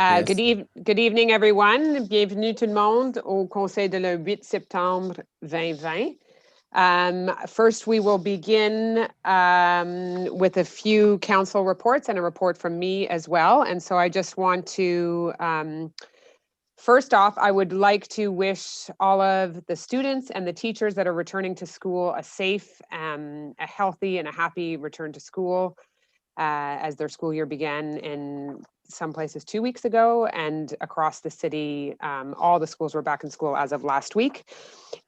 Yes. Good evening, everyone. Bienvenue tout le monde au conseil de le 8 septembre 2020. First, we will begin with a few council reports and a report from me as well. And so I just want to, first off, I would like to wish all of the students and the teachers that are returning to school a safe, a healthy, and a happy return to school as their school year began in some places 2 weeks ago, and across the city, all the schools were back in school as of last week.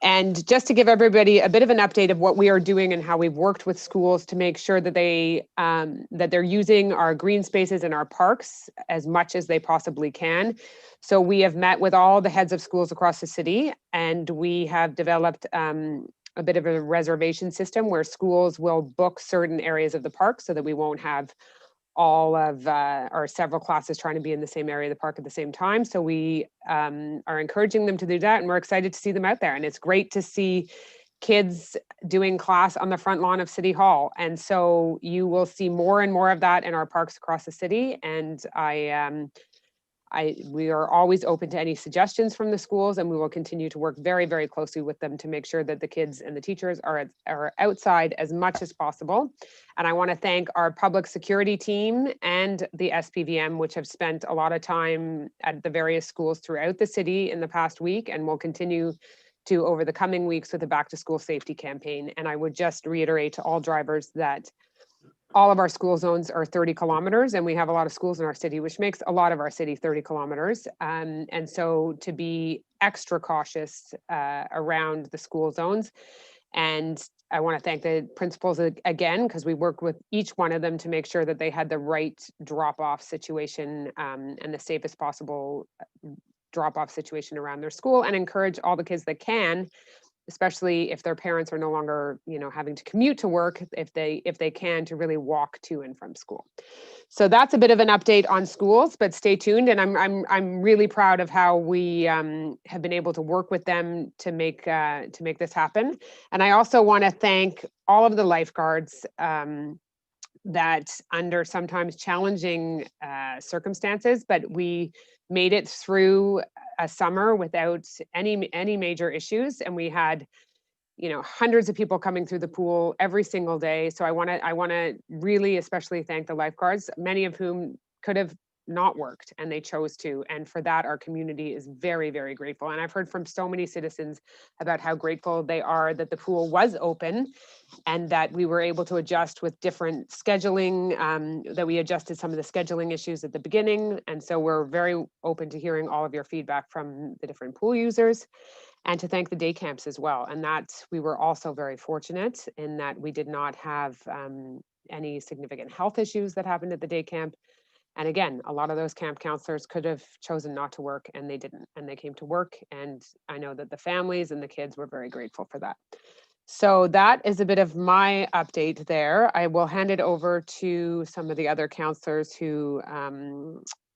And just to give everybody a bit of an update of what we are doing and how we've worked with schools to make sure that they're using our green spaces and our parks as much as they possibly can. So we have met with all the heads of schools across the city, and we have developed a bit of a reservation system where schools will book certain areas of the park so that we won't have all of or several classes trying to be in the same area of the park at the same time. So we are encouraging them to do that, and we're excited to see them out there. And it's great to see kids doing class on the front lawn of City Hall. And so you will see more and more of that in our parks across the city. And we are always open to any suggestions from the schools, and we will continue to work very, very closely with them to make sure that the kids and the teachers are outside as much as possible. And I want to thank our public security team and the SPVM, which have spent a lot of time at the various schools throughout the city in the past week, and will continue to over the coming weeks with the Back to School Safety campaign. And I would just reiterate to all drivers that all of our school zones are 30 kilometers, and we have a lot of schools in our city, which makes a lot of our city 30 kilometers. And so to be extra cautious around the school zones. And I want to thank the principals again, because we worked with each one of them to make sure that they had the right drop-off situation and the safest possible drop-off situation around their school, and encourage all the kids that can, especially if their parents are no longer, having to commute to work, if they can, to really walk to and from school. So that's a bit of an update on schools, but stay tuned. And I'm really proud of how we have been able to work with them to make this happen. And I also want to thank all of the lifeguards that under sometimes challenging circumstances, but we made it through a summer without any major issues. And we had, hundreds of people coming through the pool every single day. So I want to really especially thank the lifeguards, many of whom could have not worked and they chose to. And for that, our community is very, very grateful. And I've heard from so many citizens about how grateful they are that the pool was open and that we were able to adjust with different scheduling, that we adjusted some of the scheduling issues at the beginning. And so we're very open to hearing all of your feedback from the different pool users, and to thank the day camps as well. And that we were also very fortunate in that we did not have any significant health issues that happened at the day camp. And again, a lot of those camp counselors could have chosen not to work, and they didn't, and they came to work. And I know that the families and the kids were very grateful for that. So that is a bit of my update there. I will hand it over to some of the other counselors who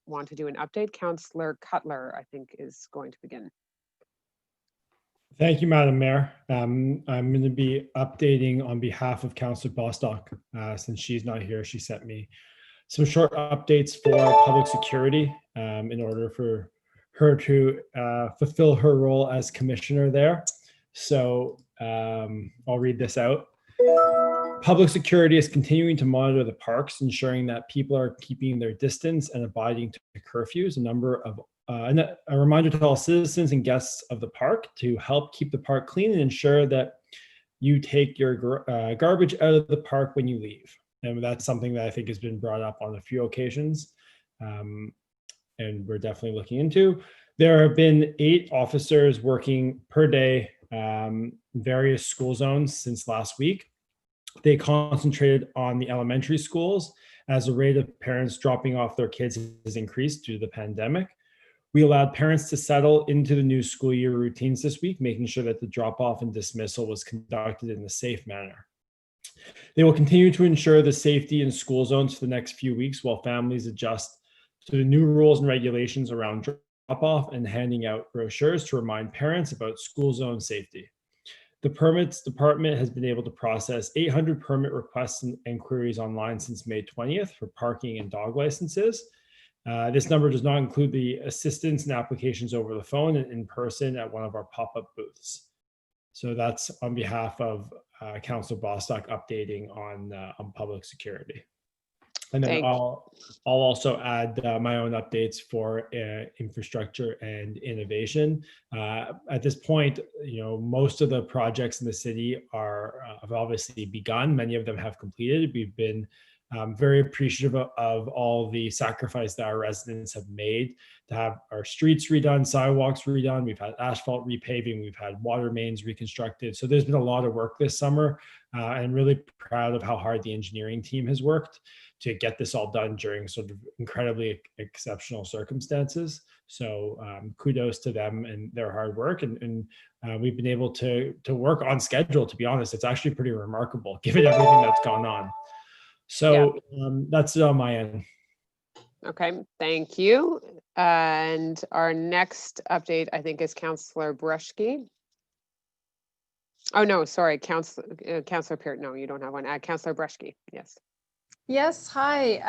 want to do an update. Councillor Cutler, I think, is going to begin. Thank you, Madam Mayor. I'm going to be updating on behalf of Councillor Bostock. Since she's not here, she sent me some short updates for public security in order for her to fulfill her role as commissioner there. So I'll read this out. Public security is continuing to monitor the parks, ensuring that people are keeping their distance and abiding to curfews. And a reminder to all citizens and guests of the park to help keep the park clean and ensure that you take your garbage out of the park when you leave. And that's something that I think has been brought up on a few occasions, and we're definitely looking into. There have been 8 officers working per day in various school zones since last week. They concentrated on the elementary schools as the rate of parents dropping off their kids has increased due to the pandemic. We allowed parents to settle into the new school year routines this week, making sure that the drop-off and dismissal was conducted in a safe manner. They will continue to ensure the safety in school zones for the next few weeks while families adjust to the new rules and regulations around drop-off and handing out brochures to remind parents about school zone safety. The permits department has been able to process 800 permit requests and inquiries online since May 20th for parking and dog licenses. This number does not include the assistance and applications over the phone and in person at one of our pop-up booths. So that's on behalf of Councillor Bostock updating on public security. And then I'll also add my own updates for infrastructure and innovation. At this point, most of the projects in the city have obviously begun. Many of them have completed. We've been very appreciative of all the sacrifice that our residents have made to have our streets redone, sidewalks redone. We've had asphalt repaving, we've had water mains reconstructed. So there's been a lot of work this summer, and really proud of how hard the engineering team has worked to get this all done during sort of incredibly exceptional circumstances. So kudos to them and their hard work. And we've been able to work on schedule, to be honest. It's actually pretty remarkable given everything that's gone on. So that's it on my end. Okay, thank you. And our next update, I think, is Councillor Brushke. Oh, no, sorry, Councillor Peart. No, you don't have one. Councillor Brushke, yes. Yes, hi.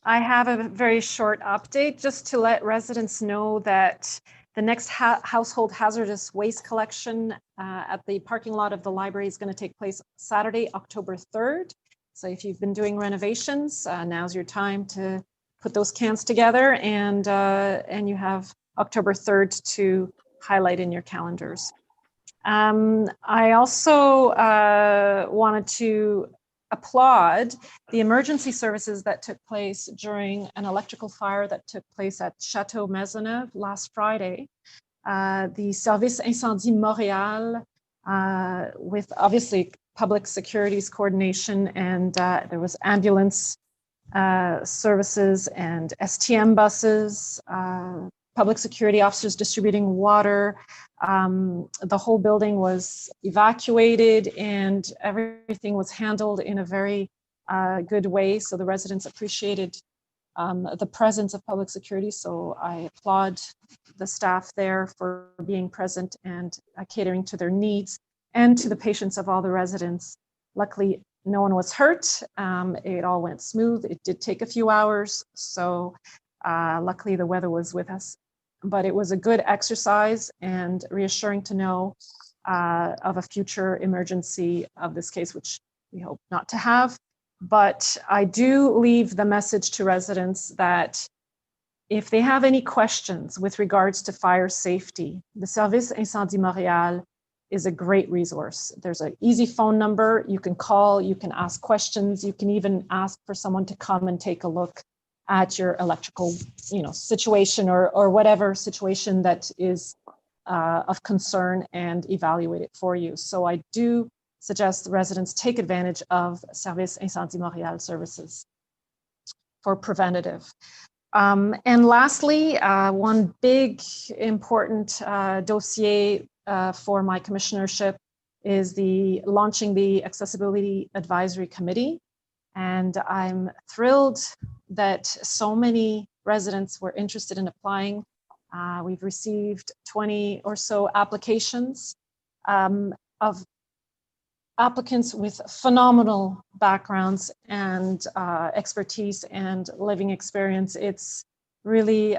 I have a very short update just to let residents know that the next household hazardous waste collection at the parking lot of the library is going to take place Saturday, October 3rd. So if you've been doing renovations, now's your time to put those cans together, and you have October 3rd to highlight in your calendars. I also wanted to applaud the emergency services that took place during an electrical fire that took place at Chateau Maisonneuve last Friday. The Service Incendie Montréal, with obviously public securities coordination, and there was ambulance services and STM buses, public security officers distributing water. The whole building was evacuated and everything was handled in a very good way. So the residents appreciated the presence of public security. So I applaud the staff there for being present and catering to their needs and to the patients of all the residents. Luckily, no one was hurt. It all went smooth. It did take a few hours. So luckily the weather was with us. But it was a good exercise and reassuring to know of a future emergency of this case, which we hope not to have. But I do leave the message to residents that if they have any questions with regards to fire safety, the Service Incendie Montréal is a great resource. There's an easy phone number. You can call, you can ask questions, you can even ask for someone to come and take a look at your electrical, situation or whatever situation that is of concern and evaluate it for you. So I do suggest the residents take advantage of Service Incendie Montréal services for preventative. And lastly, one big important dossier for my commissionership is launching the Accessibility Advisory Committee. And I'm thrilled that so many residents were interested in applying. We've received 20 or so applications of applicants with phenomenal backgrounds and expertise and living experience. It's really,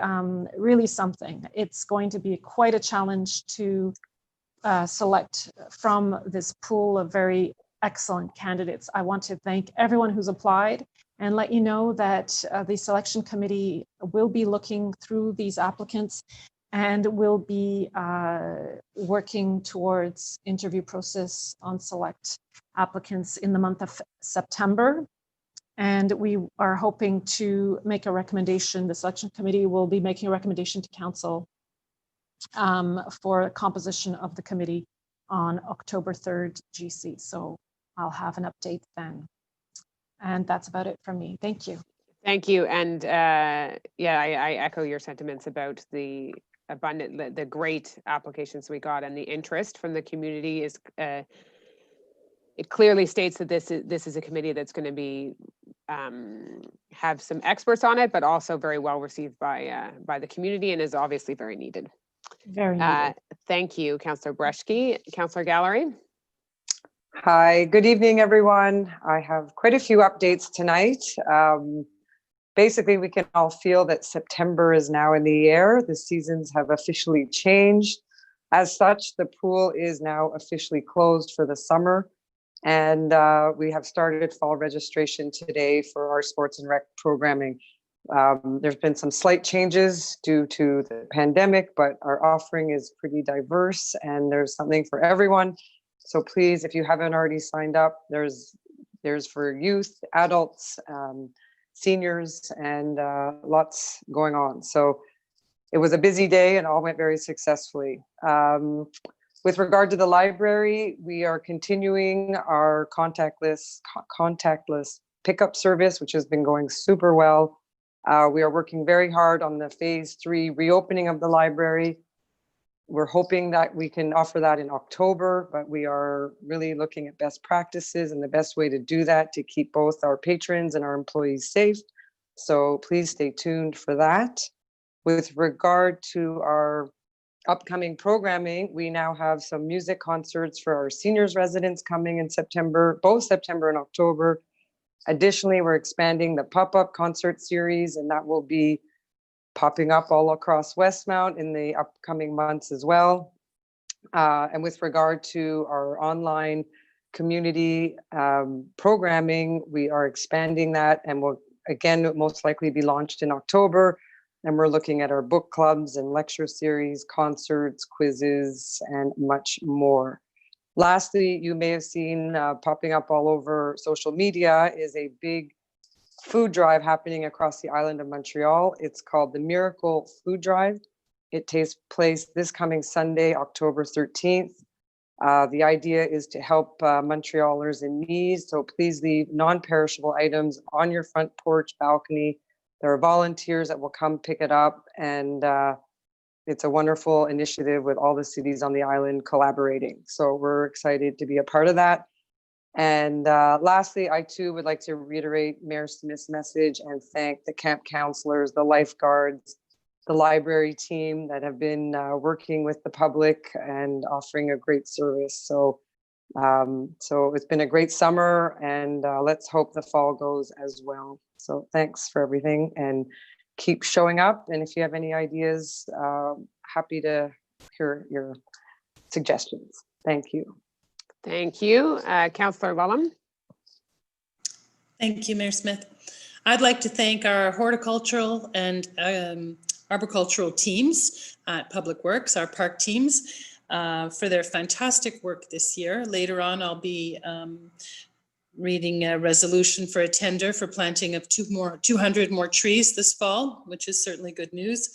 really something. It's going to be quite a challenge to select from this pool of very excellent candidates. I want to thank everyone who's applied and let you know that the selection committee will be looking through these applicants and will be working towards interview process on select applicants in the month of September. And we are hoping to make a recommendation. The selection committee will be making a recommendation to council for composition of the committee on October 3rd GC. So I'll have an update then. And that's about it from me. Thank you. Thank you. And I echo your sentiments about the great applications we got, and the interest from the community is it clearly states that this is a committee that's going to be have some experts on it, but also very well received by the community, and is obviously very needed. Very needed. Thank you, Councillor Brushke. Councillor Gallery. Hi, good evening, everyone. I have quite a few updates tonight. basically we can all feel that September is now in the air. The seasons have officially changed. As such, the pool is now officially closed for the summer. And we have started fall registration today for our sports and rec programming. There's been some slight changes due to the pandemic, but our offering is pretty diverse and there's something for everyone. So please, if you haven't already signed up, there's for youth, adults, seniors, and lots going on. So it was a busy day and all went very successfully. With regard to the library, we are continuing our contactless pickup service, which has been going super well. We are working very hard on the phase 3 reopening of the library. We're hoping that we can offer that in October, but we are really looking at best practices and the best way to do that to keep both our patrons and our employees safe. So please stay tuned for that. With regard to our upcoming programming, we now have some music concerts for our seniors residents coming in September, both September and October. Additionally, we're expanding the pop-up concert series, and that will be popping up all across Westmount in the upcoming months as well. And with regard to our online community programming, we are expanding that and will again most likely be launched in October. And we're looking at our book clubs and lecture series, concerts, quizzes, and much more. Lastly, you may have seen popping up all over social media is a big food drive happening across the island of Montreal. It's called the Miracle Food Drive. It takes place this coming Sunday, October 13th. The idea is to help Montrealers in need. So please leave non-perishable items on your front porch, balcony. There are volunteers that will come pick it up. And it's a wonderful initiative with all the cities on the island collaborating. So we're excited to be a part of that. And lastly, I too would like to reiterate Mayor Smith's message and thank the camp counselors, the lifeguards, the library team that have been working with the public and offering a great service. So it's been a great summer, and let's hope the fall goes as well. So thanks for everything and keep showing up. And if you have any ideas, happy to hear your suggestions. Thank you. Thank you. Councillor Lellem. Thank you, Mayor Smith. I'd like to thank our horticultural and arboricultural teams at Public Works, our park teams, for their fantastic work this year. Later on, I'll be reading a resolution for a tender for planting of 200 more trees this fall, which is certainly good news.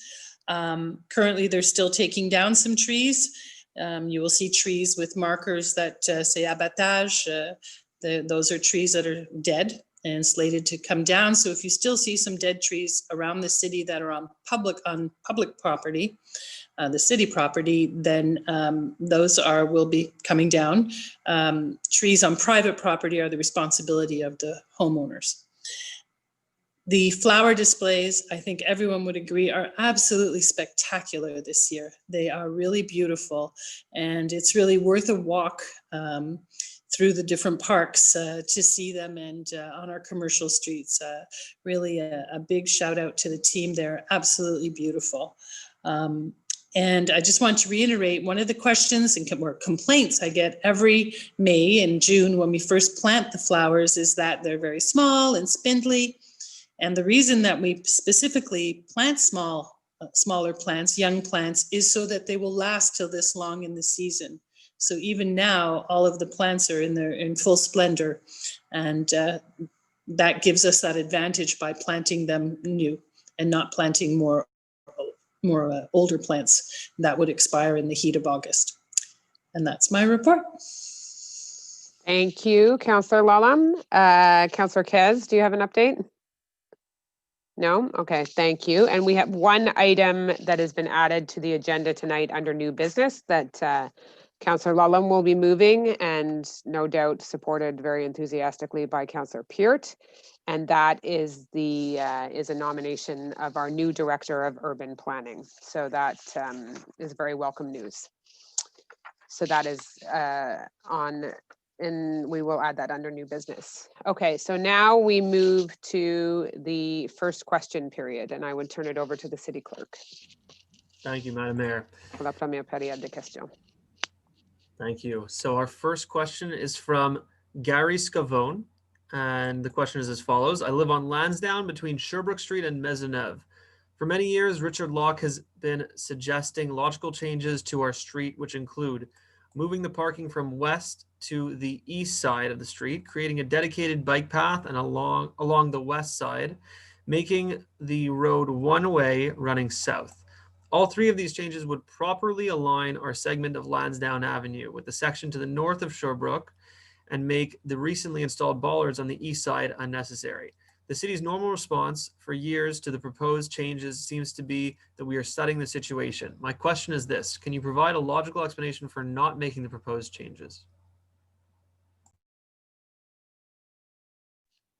Currently, they're still taking down some trees. You will see trees with markers that say abattage. Those are trees that are dead and slated to come down. So if you still see some dead trees around the city that are on public property, the city property, then those will be coming down. Trees on private property are the responsibility of the homeowners. The flower displays, I think everyone would agree, are absolutely spectacular this year. They are really beautiful, and it's really worth a walk through the different parks to see them, and on our commercial streets. Really a big shout out to the team. They're absolutely beautiful. And I just want to reiterate, one of the questions and complaints I get every May and June when we first plant the flowers is that they're very small and spindly. And the reason that we specifically plant smaller plants, young plants, is so that they will last till this long in the season. So even now, all of the plants are in full splendor, and that gives us that advantage by planting them new and not planting more older plants that would expire in the heat of August. And that's my report. Thank you, Councillor Lellem. Councillor Kez, do you have an update? No? Okay, thank you. And we have one item that has been added to the agenda tonight under new business that Councillor Lellem will be moving, and no doubt supported very enthusiastically by Councillor Peart. And that is a nomination of our new Director of Urban Planning. So that is very welcome news. So that is on and we will add that under new business. Okay, so now we move to the first question period, and I would turn it over to the city clerk. Thank you, Madam Mayor. La première période de questions. Thank you. So our first question is from Gary Scavone. And the question is as follows. I live on Lansdowne between Sherbrooke Street and Maisonneuve. For many years, Richard Locke has been suggesting logical changes to our street, which include moving the parking from west to the east side of the street, creating a dedicated bike path and along the west side, making the road one way running south. All three of these changes would properly align our segment of Lansdowne Avenue with the section to the north of Sherbrooke and make the recently installed bollards on the east side unnecessary. The city's normal response for years to the proposed changes seems to be that we are studying the situation. My question is this: can you provide a logical explanation for not making the proposed changes?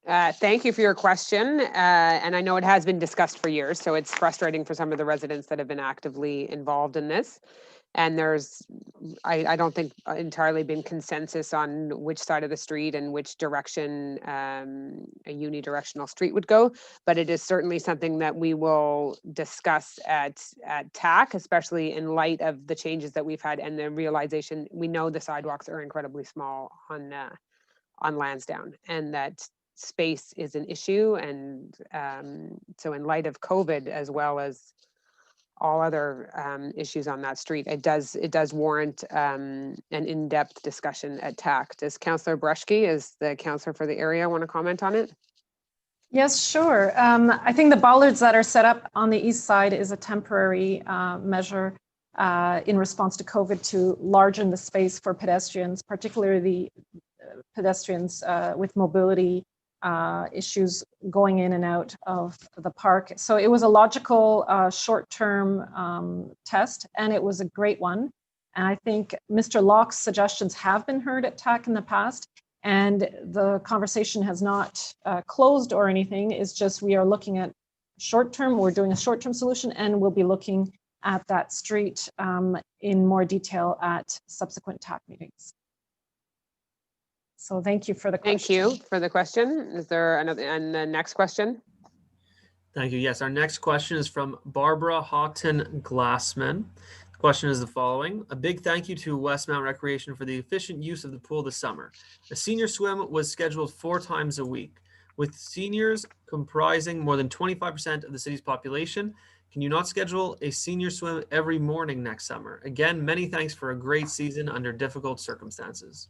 Thank you for your question. And I know it has been discussed for years, so it's frustrating for some of the residents that have been actively involved in this. And there's, I don't think entirely been consensus on which side of the street and which direction a unidirectional street would go. But it is certainly something that we will discuss at TAC, especially in light of the changes that we've had and the realization we know the sidewalks are incredibly small on Lansdowne, and that space is an issue. And so in light of COVID, as well as all other issues on that street, it does warrant an in-depth discussion at TAC. Does Councillor Brushke, as the councillor for the area, want to comment on it? Yes, sure. I think the bollards that are set up on the east side is a temporary measure in response to COVID to largen the space for pedestrians, particularly pedestrians with mobility issues going in and out of the park. So it was a logical short-term test, and it was a great one. And I think Mr. Locke's suggestions have been heard at TAC in the past, and the conversation has not closed or anything. It's just we are looking at short-term, we're doing a short-term solution, and we'll be looking at that street in more detail at subsequent TAC meetings. So thank you for the question. Thank you for the question. Is there another, and the next question? Thank you. Yes, our next question is from Barbara Houghton Glassman. The question is the following. A big thank you to Westmount Recreation for the efficient use of the pool this summer. A senior swim was scheduled 4 times a week. With seniors comprising more than 25% of the city's population, can you not schedule a senior swim every morning next summer? Again, many thanks for a great season under difficult circumstances.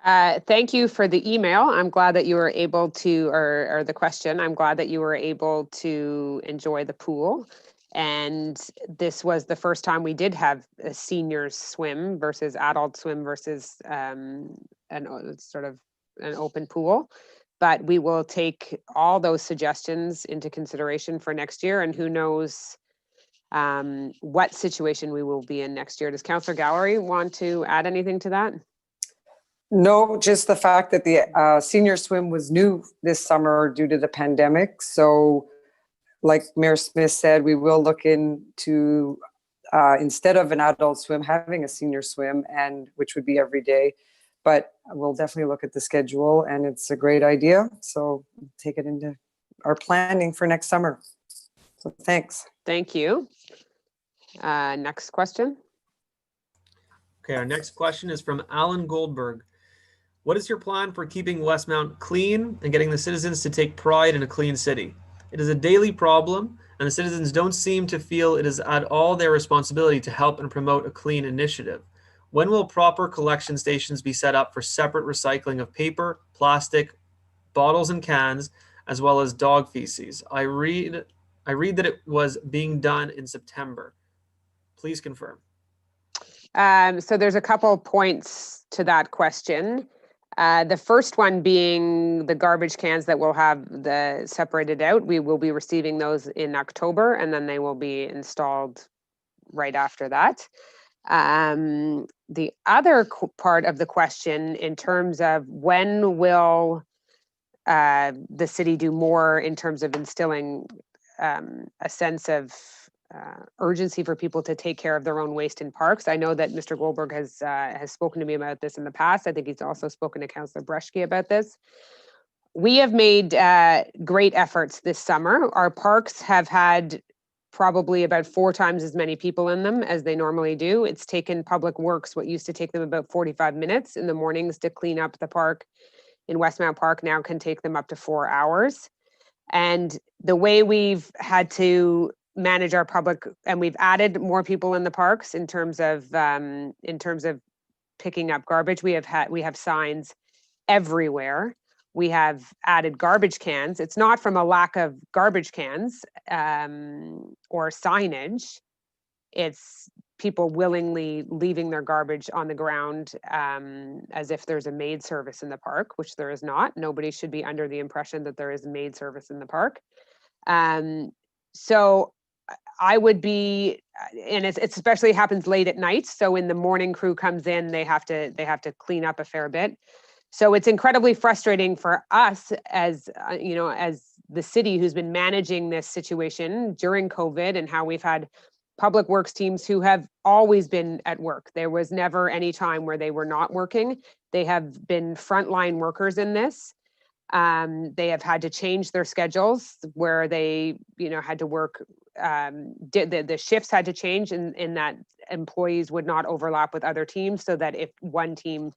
Thank you for the email. I'm glad that you were able to, or the question, I'm glad that you were able to enjoy the pool. And this was the first time we did have a senior swim versus adult swim versus sort of an open pool. But we will take all those suggestions into consideration for next year, and who knows what situation we will be in next year. Does Councillor Gallery want to add anything to that? No, just the fact that the senior swim was new this summer due to the pandemic. So like Mayor Smith said, we will look into, instead of an adult swim, having a senior swim, and which would be every day. But we'll definitely look at the schedule, and it's a great idea. So take it into our planning for next summer. So thanks. Thank you. Next question. Okay, our next question is from Alan Goldberg. What is your plan for keeping Westmount clean and getting the citizens to take pride in a clean city? It is a daily problem, and the citizens don't seem to feel it is at all their responsibility to help and promote a clean initiative. When will proper collection stations be set up for separate recycling of paper, plastic, bottles and cans, as well as dog feces? I read that it was being done in September. Please confirm. So there's a couple points to that question. The first one being the garbage cans that will have the separated out. We will be receiving those in October, and then they will be installed right after that. The other part of the question, in terms of when will the city do more in terms of instilling a sense of urgency for people to take care of their own waste in parks. I know that Mr. Goldberg has spoken to me about this in the past. I think he's also spoken to Councillor Breschke about this. We have made great efforts this summer. Our parks have had probably about 4 times as many people in them as they normally do. It's taken Public Works what used to take them about 45 minutes in the mornings to clean up the park in Westmount Park now can take them up to 4 hours. And the way we've had to manage our public, and we've added more people in the parks in terms of picking up garbage. We have signs everywhere. We have added garbage cans. It's not from a lack of garbage cans or signage. It's people willingly leaving their garbage on the ground as if there's a maid service in the park, which there is not. Nobody should be under the impression that there is maid service in the park. So I would be, and it's especially happens late at night. So when the morning crew comes in, they have to clean up a fair bit. So it's incredibly frustrating for us as as the city who's been managing this situation during COVID, and how we've had Public Works teams who have always been at work. There was never any time where they were not working. They have been frontline workers in this. They have had to change their schedules where they, had to work. The shifts had to change in that employees would not overlap with other teams, so that if one team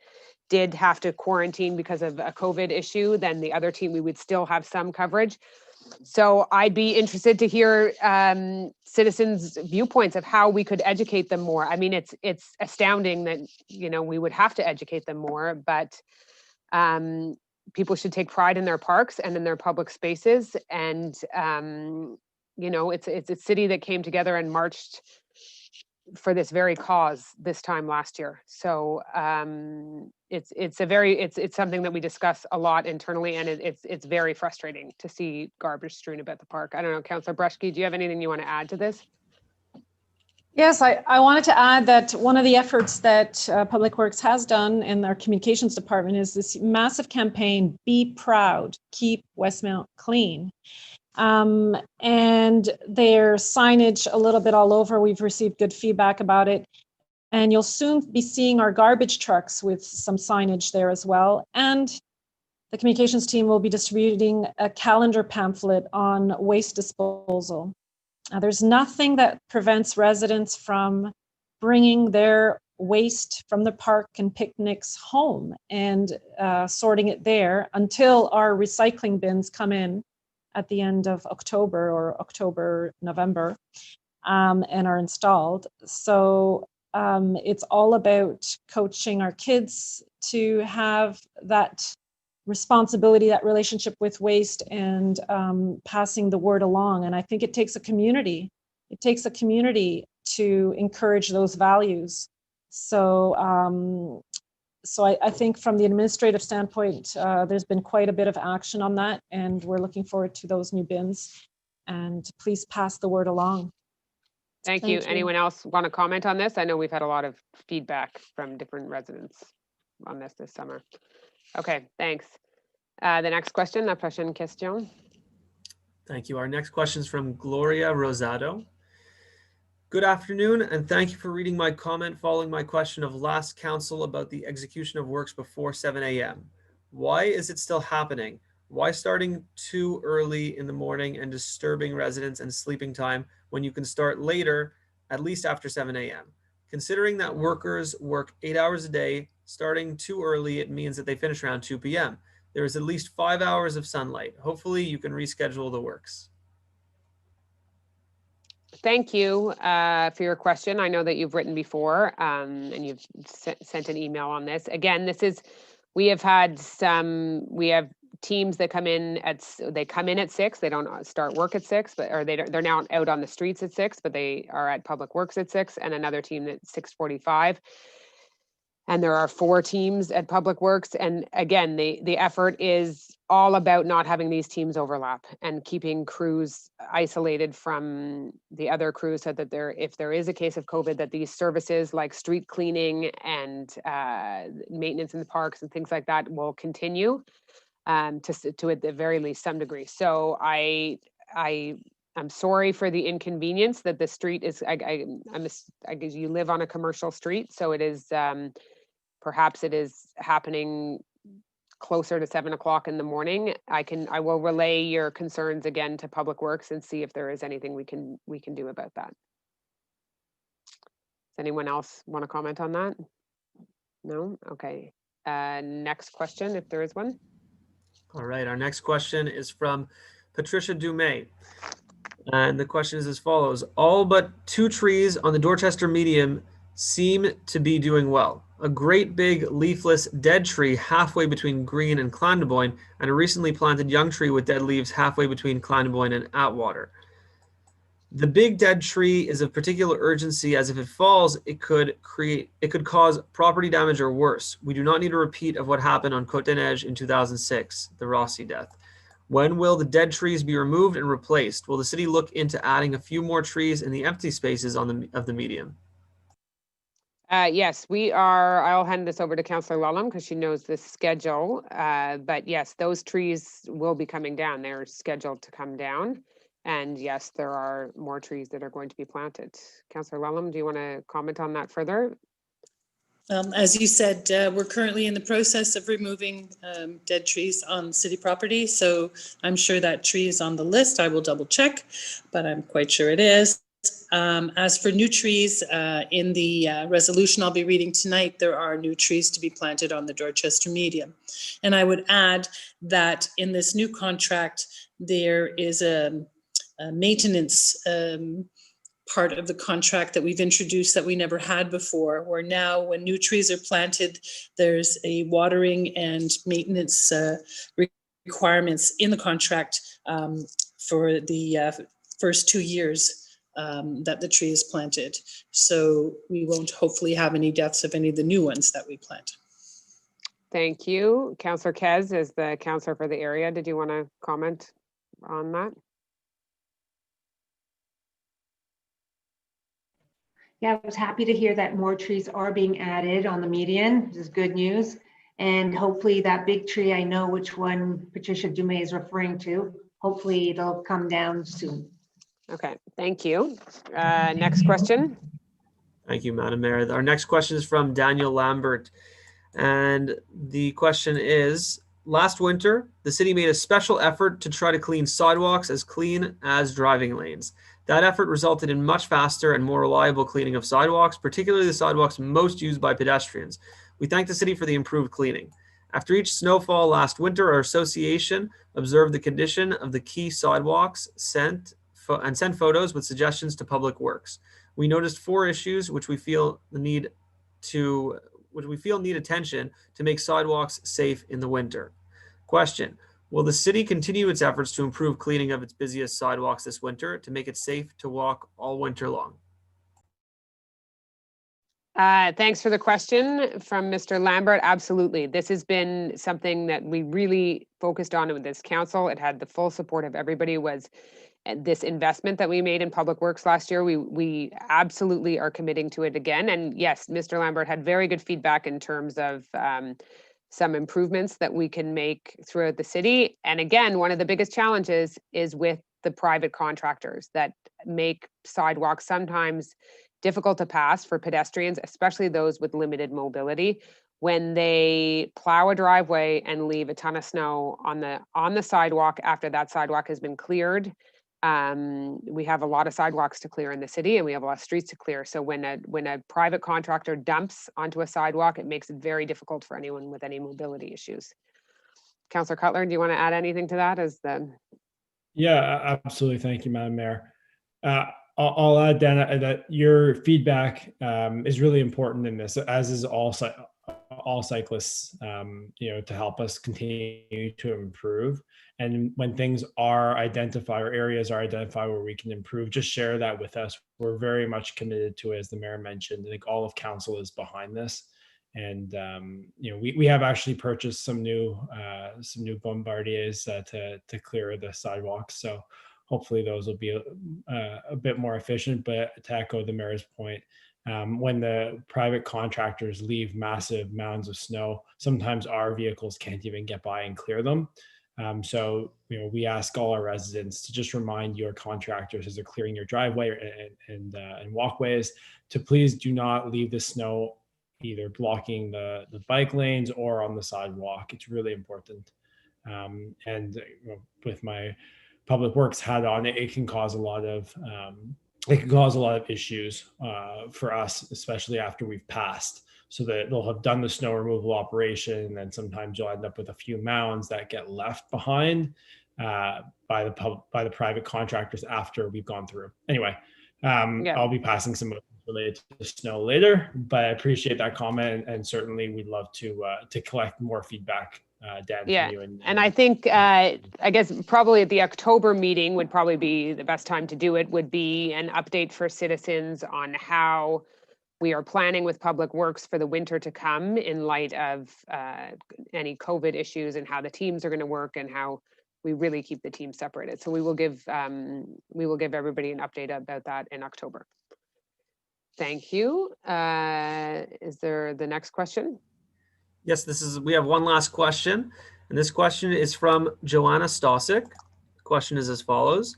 did have to quarantine because of a COVID issue, then the other team, we would still have some coverage. So I'd be interested to hear citizens' viewpoints of how we could educate them more. I mean, it's astounding that, we would have to educate them more, but people should take pride in their parks and in their public spaces. And, it's a city that came together and marched for this very cause this time last year. So it's something that we discuss a lot internally, and it's very frustrating to see garbage strewn about the park. I don't know, Councillor Breschke, do you have anything you want to add to this? Yes, I wanted to add that one of the efforts that Public Works has done in our communications department is this massive campaign, Be Proud, Keep Westmount Clean. And there's signage a little bit all over. We've received good feedback about it. And you'll soon be seeing our garbage trucks with some signage there as well. And the communications team will be distributing a calendar pamphlet on waste disposal. There's nothing that prevents residents from bringing their waste from the park and picnics home and sorting it there until our recycling bins come in at the end of October or November, and are installed. So it's all about coaching our kids to have that responsibility, that relationship with waste, and passing the word along. And I think it takes a community. It takes a community to encourage those values. So I think from the administrative standpoint, there's been quite a bit of action on that, and we're looking forward to those new bins. And please pass the word along. Thank you. Anyone else want to comment on this? I know we've had a lot of feedback from different residents on this summer. Okay, thanks. The next question, la prochaine question. Thank you. Our next question is from Gloria Rosado. Good afternoon, and thank you for reading my comment following my question of last council about the execution of works before 7 a.m. Why is it still happening? Why starting too early in the morning and disturbing residents and sleeping time when you can start later, at least after 7 a.m.? Considering that workers work 8 hours a day, starting too early, it means that they finish around 2 p.m. There is at least 5 hours of sunlight. Hopefully you can reschedule the works. Thank you for your question. I know that you've written before and you've sent an email on this. Again, we have teams that come in at 6. They don't start work at 6, they're now out on the streets at 6, but they are at Public Works at 6, and another team at 6:45. And there are 4 teams at Public Works. And again, the effort is all about not having these teams overlap and keeping crews isolated from the other crews, so that if there is a case of COVID, that these services like street cleaning and maintenance in the parks and things like that will continue to at the very least some degree. So I I'm sorry for the inconvenience that the street is, I guess you live on a commercial street, so it is, perhaps it is happening closer to 7 o'clock in the morning. I will relay your concerns again to Public Works and see if there is anything we can do about that. Does anyone else want to comment on that? No? Okay. Next question, if there is one. All right, our next question is from Patricia Dumay. And the question is as follows. All but 2 trees on the Dorchester medium seem to be doing well. A great big leafless dead tree halfway between Green and Clandeboine, and a recently planted young tree with dead leaves halfway between Clandeboine and Atwater. The big dead tree is of particular urgency, as if it falls, it could cause property damage or worse. We do not need a repeat of what happened on Côte des Neiges in 2006, the Rossi death. When will the dead trees be removed and replaced? Will the city look into adding a few more trees in the empty spaces of the medium? Yes, we are. I'll hand this over to Councillor Lulham because she knows the schedule. But yes, those trees will be coming down. They're scheduled to come down. And yes, there are more trees that are going to be planted. Councillor Lulham, do you want to comment on that further? As you said, we're currently in the process of removing dead trees on city property. So I'm sure that tree is on the list. I will double check, but I'm quite sure it is. As for new trees, in the resolution I'll be reading tonight, there are new trees to be planted on the Dorchester medium. And I would add that in this new contract, there is a maintenance part of the contract that we've introduced that we never had before, where now when new trees are planted, there's a watering and maintenance requirements in the contract for the first 2 years that the tree is planted. So we won't hopefully have any deaths of any of the new ones that we plant. Thank you. Councillor Kez is the councillor for the area. Did you want to comment on that? Yeah, I was happy to hear that more trees are being added on the median. This is good news. And hopefully that big tree, I know which one Patricia Dumay is referring to. Hopefully it'll come down soon. Okay, thank you. Next question. Thank you, Madam Mayor. Our next question is from Daniel Lambert. And the question is, last winter, the city made a special effort to try to clean sidewalks as clean as driving lanes. That effort resulted in much faster and more reliable cleaning of sidewalks, particularly the sidewalks most used by pedestrians. We thank the city for the improved cleaning. After each snowfall last winter, our association observed the condition of the key sidewalks and sent photos with suggestions to Public Works. We noticed 4 issues which we feel need attention to make sidewalks safe in the winter. Question: will the city continue its efforts to improve cleaning of its busiest sidewalks this winter to make it safe to walk all winter long? Thanks for the question from Mr. Lambert. Absolutely. This has been something that we really focused on with this council. It had the full support of everybody. Was this investment that we made in Public Works last year. We absolutely are committing to it again. And yes, Mr. Lambert had very good feedback in terms of some improvements that we can make throughout the city. And again, one of the biggest challenges is with the private contractors that make sidewalks sometimes difficult to pass for pedestrians, especially those with limited mobility. When they plow a driveway and leave a ton of snow on the sidewalk after that sidewalk has been cleared, we have a lot of sidewalks to clear in the city, and we have a lot of streets to clear. So when a private contractor dumps onto a sidewalk, it makes it very difficult for anyone with any mobility issues. Councillor Cutler, do you want to add anything to that? Yeah, absolutely. Thank you, Madam Mayor. I'll add, Dana, that your feedback is really important in this, as is all cyclists, to help us continue to improve. And when things are identified or areas are identified where we can improve, just share that with us. We're very much committed to it, as the mayor mentioned. I think all of council is behind this. And we have actually purchased some new bombardiers to clear the sidewalks. So hopefully those will be a bit more efficient. But to echo the mayor's point, when the private contractors leave massive mounds of snow, sometimes our vehicles can't even get by and clear them. So, we ask all our residents to just remind your contractors as they're clearing your driveway and walkways to please do not leave the snow either blocking the bike lanes or on the sidewalk. It's really important. And with my public works hat on, it can cause a lot of issues for us, especially after we've passed. So that they'll have done the snow removal operation, and then sometimes you'll end up with a few mounds that get left behind by the private contractors after we've gone through. Anyway, I'll be passing some related to snow later, but I appreciate that comment, and certainly we'd love to collect more feedback, Dan, from you. And I think, I guess probably at the October meeting would probably be the best time to do it, would be an update for citizens on how we are planning with Public Works for the winter to come in light of any COVID issues, and how the teams are going to work and how we really keep the teams separated. So we will give everybody an update about that in October. Thank you. Is there the next question? Yes, we have one last question, and this question is from Joanna Stosic. The question is as follows.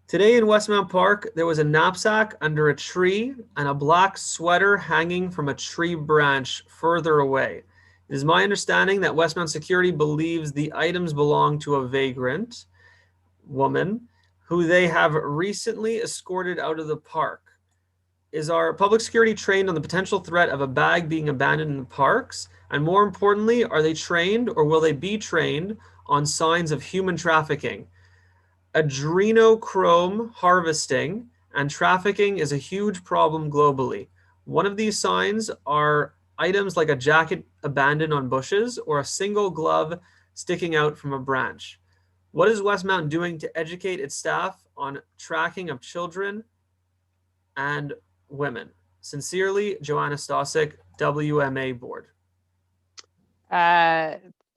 Today in Westmount Park, there was a knapsack under a tree and a black sweater hanging from a tree branch further away. It is my understanding that Westmount Security believes the items belong to a vagrant woman who they have recently escorted out of the park. Is our public security trained on the potential threat of a bag being abandoned in parks? And more importantly, are they trained, or will they be trained, on signs of human trafficking? Adrenochrome harvesting and trafficking is a huge problem globally. One of these signs are items like a jacket abandoned on bushes or a single glove sticking out from a branch. What is Westmount doing to educate its staff on tracking of children and women? Sincerely, Joanna Stosic, WMA Board.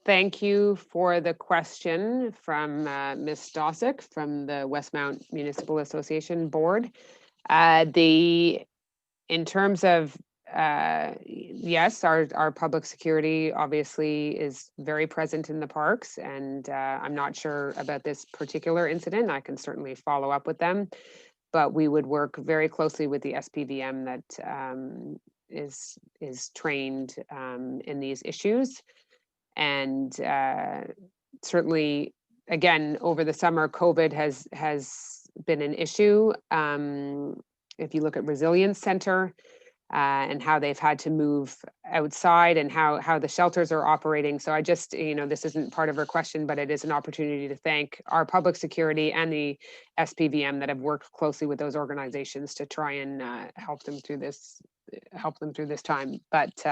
Thank you for the question from Ms. Stosic from the Westmount Municipal Association Board. In terms of, yes, our public security obviously is very present in the parks, and I'm not sure about this particular incident. I can certainly follow up with them, but we would work very closely with the SPVM that is trained in these issues. And certainly, again, over the summer, COVID has been an issue. If you look at Resilience Center and how they've had to move outside and how the shelters are operating. So I just, this isn't part of our question, but it is an opportunity to thank our public security and the SPVM that have worked closely with those organizations to try and help them through this time. But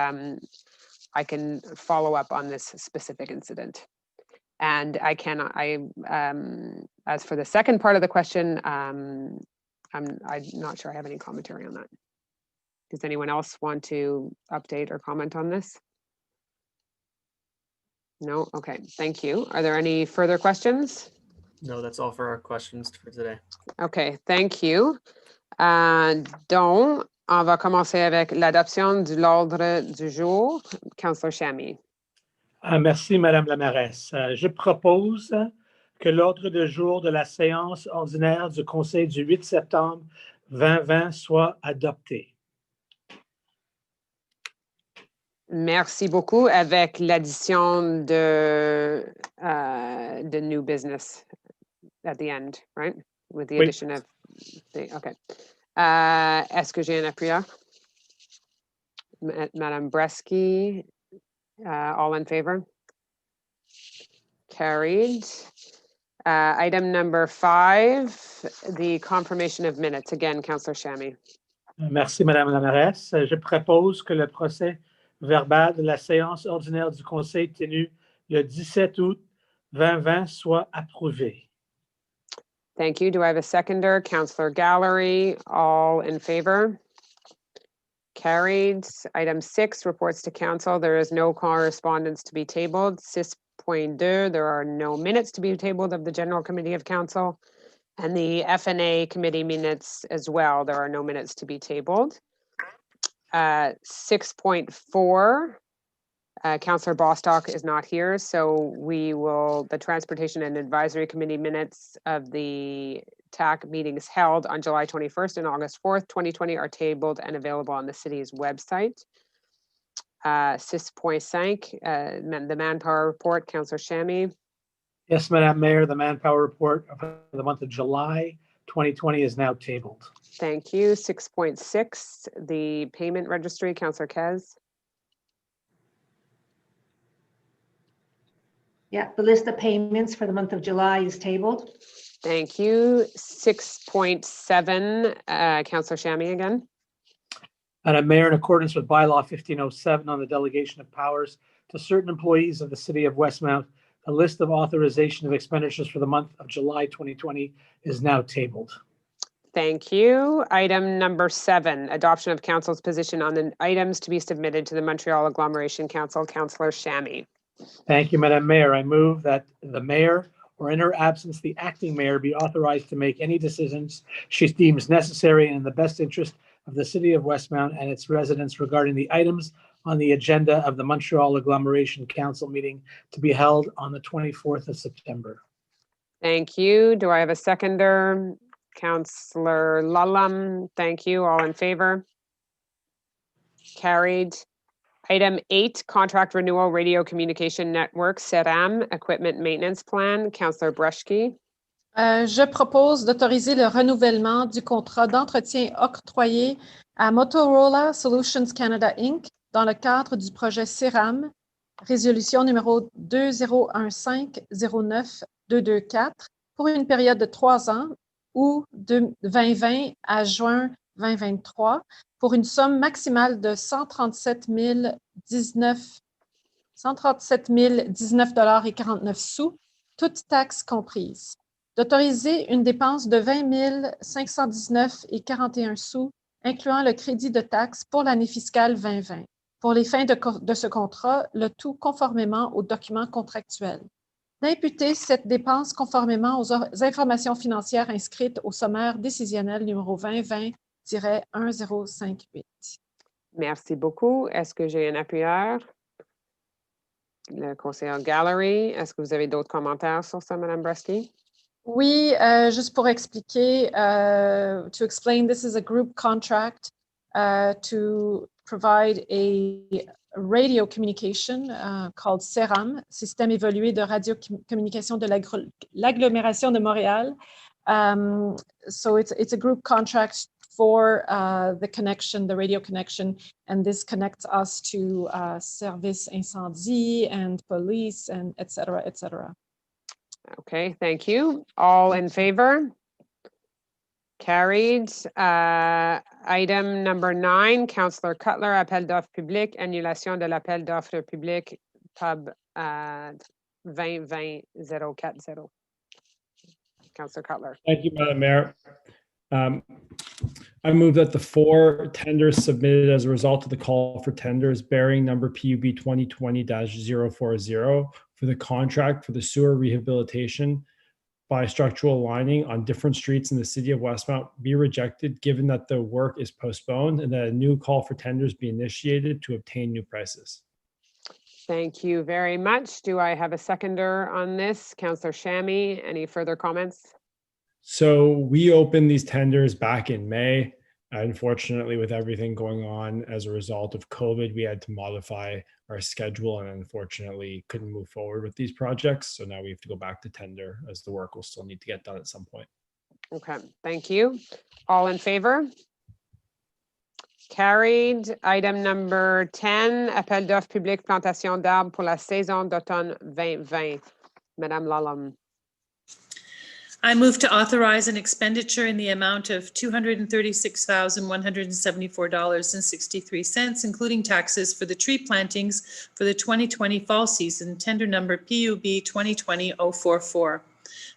I can follow up on this specific incident. And as for the second part of the question, I'm not sure I have any commentary on that. Does anyone else want to update or comment on this? No? Okay, thank you. Are there any further questions? No, that's all for our questions for today. Okay, thank you. Donc, on va commencer avec l'adoption de l'ordre du jour. Councillor Chamy. Merci, Madame la mairesse. Je propose que l'ordre du jour de la séance ordinaire du Conseil du 8 septembre 2020 soit adopté. Merci beaucoup. Avec l'addition de new business at the end, right? With the addition of the, okay. Est-ce que j'ai un appuyeur? Madame Bresky, all in favor? Carried. Item number 5, the confirmation of minutes. Again, Councillor Chamy. Merci, Madame la mairesse. Je propose que le procès verbal de la séance ordinaire du Conseil tenue le 17 août 2020 soit approuvé. Thank you. Do I have a seconder? Councillor Gallery, all in favor? Carried. Item 6, reports to council. There is no correspondence to be tabled. 6.2, there are no minutes to be tabled of the General Committee of Council. And the FNA committee minutes as well. There are no minutes to be tabled. 6.4, Councillor Bostock is not here, so the Transportation and Advisory Committee minutes of the TAC meetings held on July 21st and August 4th, 2020 are tabled and available on the city's website. 6.5, the manpower report, Councillor Shammy. Yes, Madam Mayor, the manpower report for the month of July 2020 is now tabled. Thank you. 6.6, the payment registry, Councillor Kez. Yeah, the list of payments for the month of July is tabled. Thank you. 6.7, Councillor Shammy again. Madam Mayor, in accordance with bylaw 1507 on the delegation of powers to certain employees of the city of Westmount, the list of authorization of expenditures for the month of July 2020 is now tabled. Thank you. Item number 7, adoption of council's position on the items to be submitted to the Montreal Agglomeration Council, Councillor Shammy. Thank you, Madam Mayor. I move that the mayor, or in her absence, the acting mayor, be authorized to make any decisions she deems necessary and in the best interest of the city of Westmount and its residents regarding the items on the agenda of the Montreal Agglomeration Council meeting to be held on the 24th of September. Thank you. Do I have a seconder? Councillor Lullam. Thank you. All in favor? Carried. Item 8, contract renewal radio communication network, SERAM, equipment maintenance plan, Councillor Breshke. Je propose d'autoriser le renouvellement du contrat d'entretien octroyé à Motorola Solutions Canada Inc. dans le cadre du projet SERAM, résolution numéro 2015-09-224, pour une période de 3 ans ou de 2020 à juin 2023, pour une somme maximale de 137 019,49 $, toutes taxes comprises. D'autoriser une dépense de 20 519,41 $, incluant le crédit de taxes pour l'année fiscale 2020. Pour les fins de ce contrat, le tout conformément aux documents contractuels. D'imputer cette dépense conformément aux informations financières inscrites au sommaire décisionnel numéro 2020-1058. Merci beaucoup. Est-ce que j'ai un appuyeur? Le conseiller Gallery. Est-ce que vous avez d'autres commentaires sur ça, Mme Breshke? Oui, juste pour expliquer, to explain, this is a group contract to provide a radio communication called SERAM, Système évolué de radiocommunication de l'agglomération de Montréal. So it's a group contract for the connection, the radio connection, and this connects us to service incendie and police and et cetera, et cetera. Okay, thank you. All in favor? Carried. Item number 9, Councillor Cutler, appel d'offres public, annulation de l'appel d'offres public pub 2020-040. Councillor Cutler. Thank you, Madam Mayor. I move that the 4 tenders submitted as a result of the call for tenders bearing number PUB 2020-040 for the contract for the sewer rehabilitation by structural lining on different streets in the city of Westmount be rejected, given that the work is postponed, and that a new call for tenders be initiated to obtain new prices. Thank you very much. Do I have a seconder on this? Councillor Shammy, any further comments? So we opened these tenders back in May. Unfortunately, with everything going on as a result of COVID, we had to modify our schedule and unfortunately couldn't move forward with these projects. So now we have to go back to tender as the work will still need to get done at some point. Okay, thank you. All in favor? Carried. Item number 10, appel d'offres public plantation d'arbres pour la saison d'automne 2020. Madame Lalonde. I move to authorize an expenditure in the amount of $236,174.63, including taxes for the tree plantings for the 2020 fall season, tender number PUB 2020-044,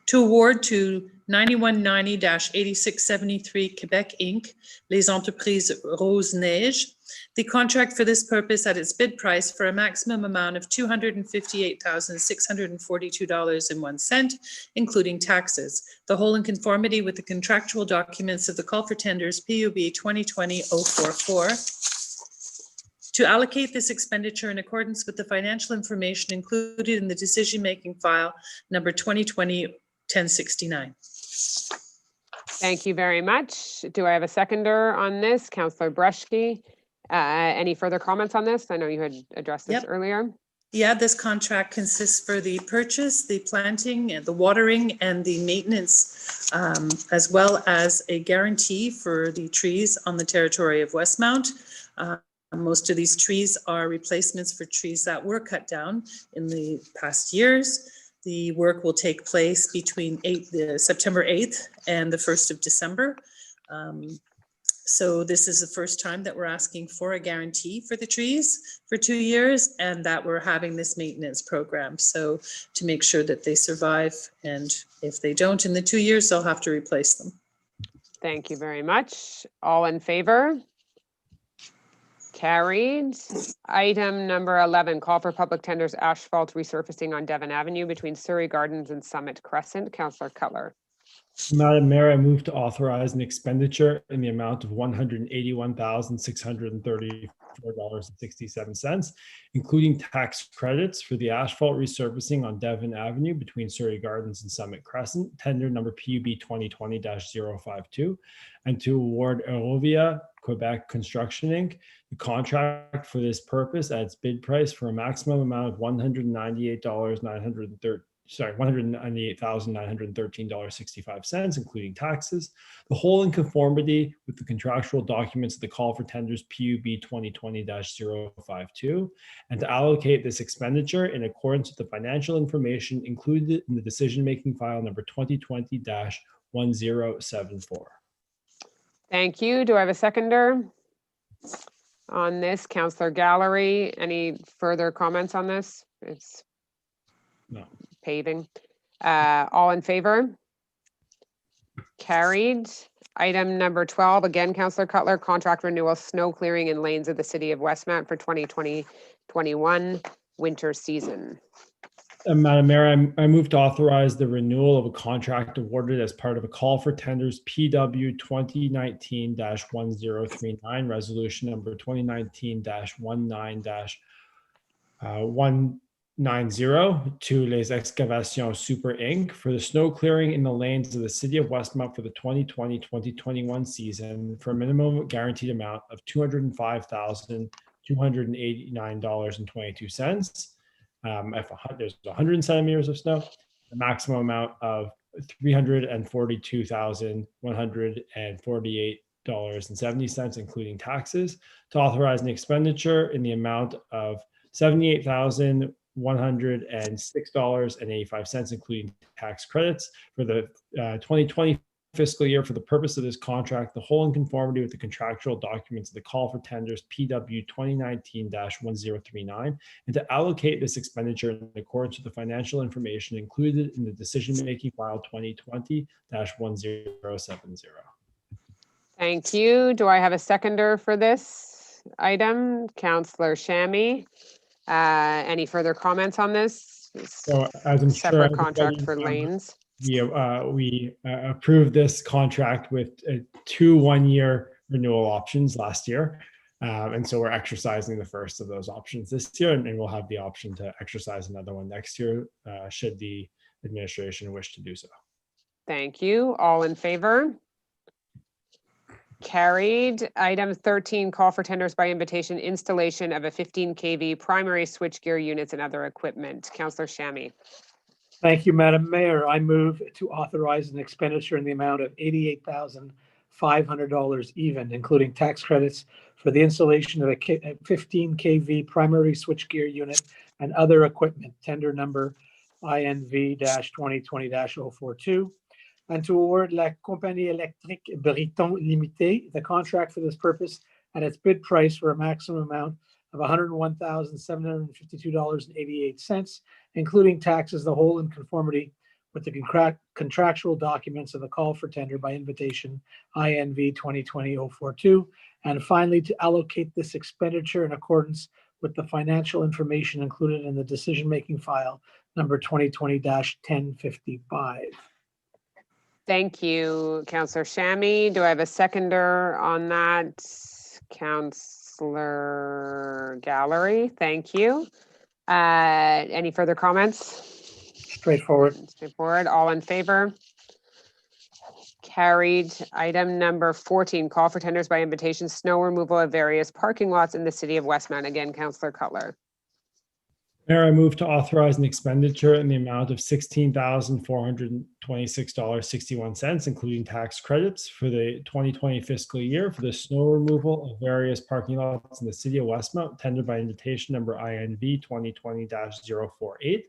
to award to 9190-8673 Quebec Inc., Les Entreprises Rose Neige, the contract for this purpose at its bid price for a maximum amount of $258,642.01, including taxes, the whole in conformity with the contractual documents of the call for tenders PUB 2020-044. to allocate this expenditure in accordance with the financial information included in the decision-making file number 2020-1069. Thank you very much. Do I have a seconder on this? Councillor Breshke. Any further comments on this? I know you had addressed this Yep. earlier. Yeah, this contract consists for the purchase, the planting, and the watering, and the maintenance, as well as a guarantee for the trees on the territory of Westmount. Most of these trees are replacements for trees that were cut down in the past years. The work will take place between September 8th and the 1st of December. So this is the first time that we're asking for a guarantee for the trees for 2 years, and that we're having this maintenance program. So to make sure that they survive, and if they don't in the 2 years, they'll have to replace them. Thank you very much. All in favor? Carried. Item number 11, call for public tenders asphalt resurfacing on Devon Avenue between Surrey Gardens and Summit Crescent. Councillor Cutler. Madam Mayor, I move to authorize an expenditure in the amount of $181,634.67, including tax credits for the asphalt resurfacing on Devon Avenue between Surrey Gardens and Summit Crescent, tender number PUB 2020-052, and to award Eurovia Quebec Construction Inc. the contract for this purpose at its bid price for a maximum amount of $198,913.65, including taxes, the whole in conformity with the contractual documents of the call for tenders PUB 2020-052, and to allocate this expenditure in accordance with the financial information included in the decision-making file number 2020-1074. Thank you. Do I have a seconder on this? Councillor Gallery. Any further comments on this? It's No. Paving. All in favor? Carried. Item number 12, again, Councillor Cutler, contract renewal, snow clearing in lanes of the city of Westmount for 2020-21 winter season. Madam Mayor, I move to authorize the renewal of a contract awarded as part of a call for tenders PW 2019-1039, resolution number 2019-19-190 to Les Excavations Super Inc. for the snow clearing in the lanes of the city of Westmount for the 2020-2021 season for a minimum guaranteed amount of $205,289.22. If there's 100 centimeters of snow, the maximum amount of $342,148.70, including taxes, to authorize an expenditure in the amount of $78,106.85, including tax credits, for the 2020 fiscal year for the purpose of this contract, the whole in conformity with the contractual documents of the call for tenders PW 2019-1039, and to allocate this expenditure in accordance with the financial information included in the decision-making file 2020-1070. Thank you. Do I have a seconder for this item? Councillor Shammy. Any further comments on this? So, as I'm Separate sure contract for lanes. we approved this contract with 2 one-year renewal options last year. And so we're exercising the first of those options this year, and we'll have the option to exercise another one next year, should the administration wish to do so. Thank you. All in favor? Carried. Item 13, call for tenders by invitation, installation of a 15 kV primary switchgear units and other equipment. Councillor Shammy. Thank you, Madam Mayor. I move to authorize an expenditure in the amount of $88,500 even, including tax credits, for the installation of a 15 kV primary switchgear unit and other equipment, tender number INV-2020-042, and to award La Compagnie Électrique Briton Limitée the contract for this purpose at its bid price for a maximum amount of $101,752.88, including taxes, the whole in conformity with the contractual documents of the call for tender by invitation INV 2020-042, and finally to allocate this expenditure in accordance with the financial information included in the decision-making file number 2020-1055. Thank you, Councillor Shammy. Do I have a seconder on that? Councillor Gallery. Thank you. Any further comments? Straightforward. Straightforward. All in favor? Carried. Item number 14, call for tenders by invitation, snow removal of various parking lots in the city of Westmount. Again, Councillor Cutler. Mayor, I move to authorize an expenditure in the amount of $16,426.61, including tax credits for the 2020 fiscal year for the snow removal of various parking lots in the city of Westmount, tendered by invitation number INV 2020-048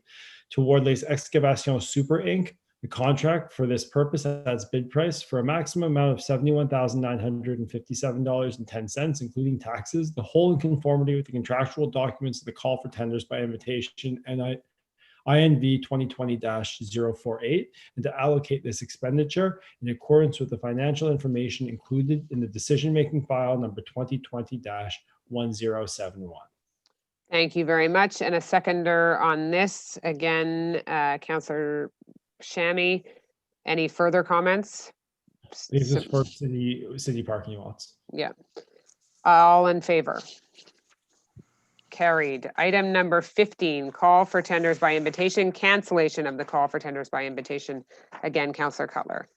to Wardlays Excavation Super Inc. The contract for this purpose has bid price for a maximum amount of $71,957.10, including taxes, the whole in conformity with the contractual documents of the call for tenders by invitation and INV 2020-048, and to allocate this expenditure in accordance with the financial information included in the decision-making file number 2020-1071. Thank you very much. And a seconder on this, again, Councillor Shammy. Any further comments? This is for city parking lots. Yeah. All in favor? Carried. Item number 15, call for tenders by invitation, cancellation of the call for tenders by invitation. Again, Councillor Cutler.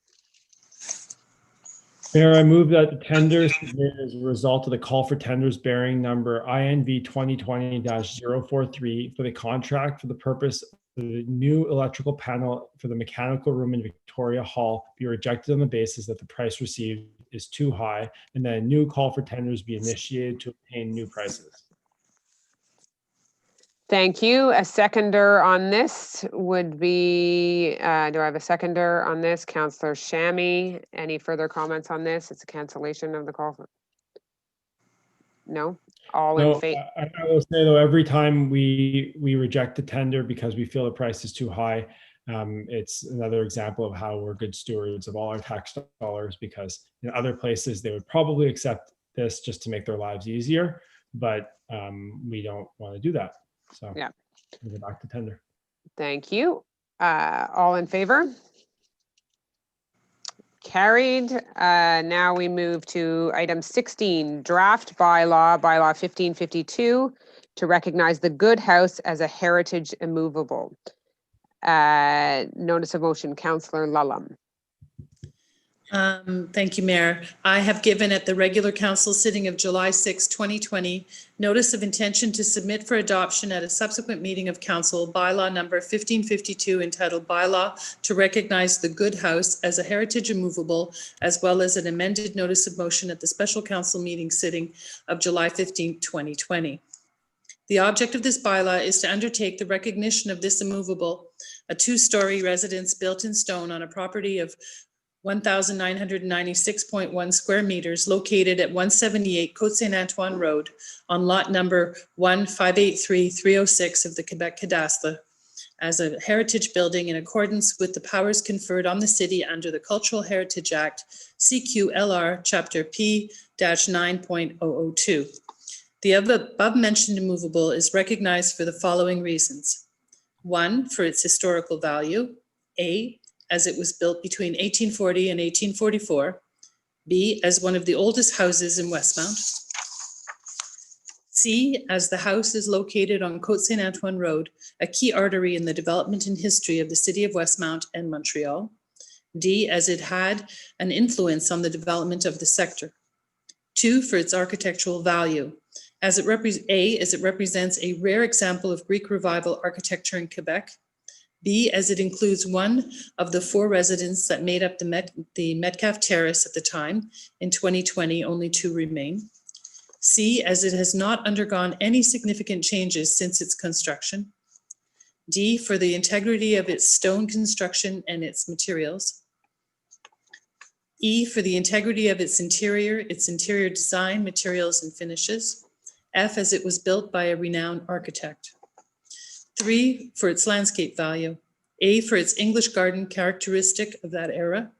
Mayor, I move that the tenders submitted as a result of the call for tenders bearing number INV 2020-043 for the contract for the purpose of the new electrical panel for the mechanical room in Victoria Hall be rejected on the basis that the price received is too high, and that a new call for tenders be initiated to obtain new prices. Thank you. A seconder on this would be, do I have a seconder on this? Councillor Shammy. Any further comments on this? It's a cancellation of the call. No? All in favor? I will say though, every time we reject the tender because we feel the price is too high, it's another example of how we're good stewards of all our tax dollars, because in other places they would probably accept this just to make their lives easier, but we don't want to do that. So yeah, we'll go back to tender. Thank you. All in favor? Carried. Now we move to item 16, draft bylaw 1552, to recognize the Good House as a heritage immovable. Notice of motion, Councillor Lulham. Thank you, Mayor. I have given at the regular council sitting of July 6, 2020, notice of intention to submit for adoption at a subsequent meeting of council bylaw number 1552, entitled Bylaw to Recognize the Good House as a Heritage Immovable, as well as an amended notice of motion at the special council meeting sitting of July 15, 2020. The object of this bylaw is to undertake the recognition of this immovable, a two-story residence built in stone on a property of 1,996.1 square meters located at 178 Côte Saint-Antoine Road on lot number 1583306 of the Quebec Cadastre as a heritage building in accordance with the powers conferred on the city under the Cultural Heritage Act, CQLR Chapter P-9.002. The above mentioned immovable is recognized for the following reasons. 1, for its historical value. A, as it was built between 1840 and 1844. B, as one of the oldest houses in Westmount. C, as the house is located on Côte Saint-Antoine Road, a key artery in the development and history of the city of Westmount and Montreal. D, as it had an influence on the development of the sector. 2, for its architectural value. As it represents a rare example of Greek Revival architecture in Quebec. B, as it includes one of the 4 residences that made up the Metcalfe Terrace at the time. In 2020, only 2 remain. C, as it has not undergone any significant changes since its construction. D, for the integrity of its stone construction and its materials. E, for the integrity of its interior design, materials, and finishes. F, as it was built by a renowned architect. 3, for its landscape value. A, for its English garden characteristic of that era.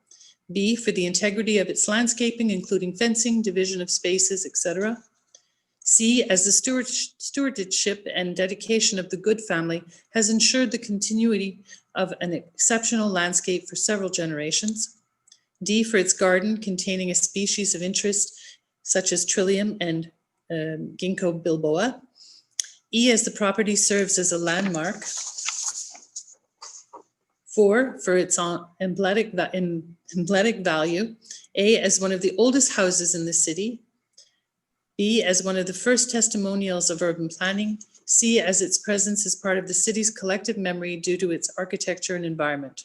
B, for the integrity of its landscaping, including fencing, division of spaces, etc. C, as the stewardship and dedication of the Good family has ensured the continuity of an exceptional landscape for several generations. D, for its garden containing a species of interest such as trillium and Ginkgo bilboa. E, as the property serves as a landmark. 4, for its emblematic value. A, as one of the oldest houses in the city. B, as one of the first testimonials of urban planning. C, as its presence is part of the city's collective memory due to its architecture and environment.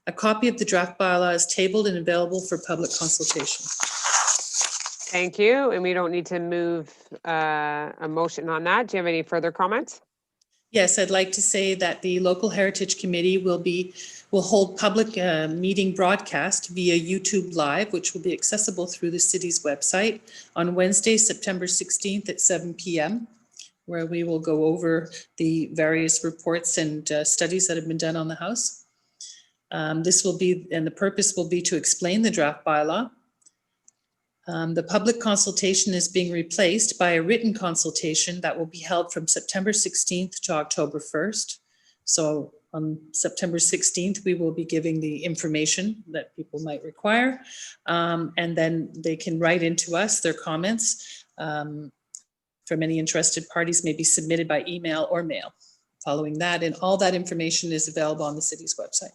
A copy of the draft bylaw is tabled and available for public consultation. Thank you. And we don't need to move a motion on that. Do you have any further comments? Yes, I'd like to say that the Local Heritage Committee will hold public meeting broadcast via YouTube Live, which will be accessible through the city's website on Wednesday, September 16th at 7 p.m., where we will go over the various reports and studies that have been done on the house. The purpose will be to explain the draft bylaw. The public consultation is being replaced by a written consultation that will be held from September 16th to October 1st. So on September 16th, we will be giving the information that people might require. And then they can write into us their comments from any interested parties may be submitted by email or mail following that. And all that information is available on the city's website.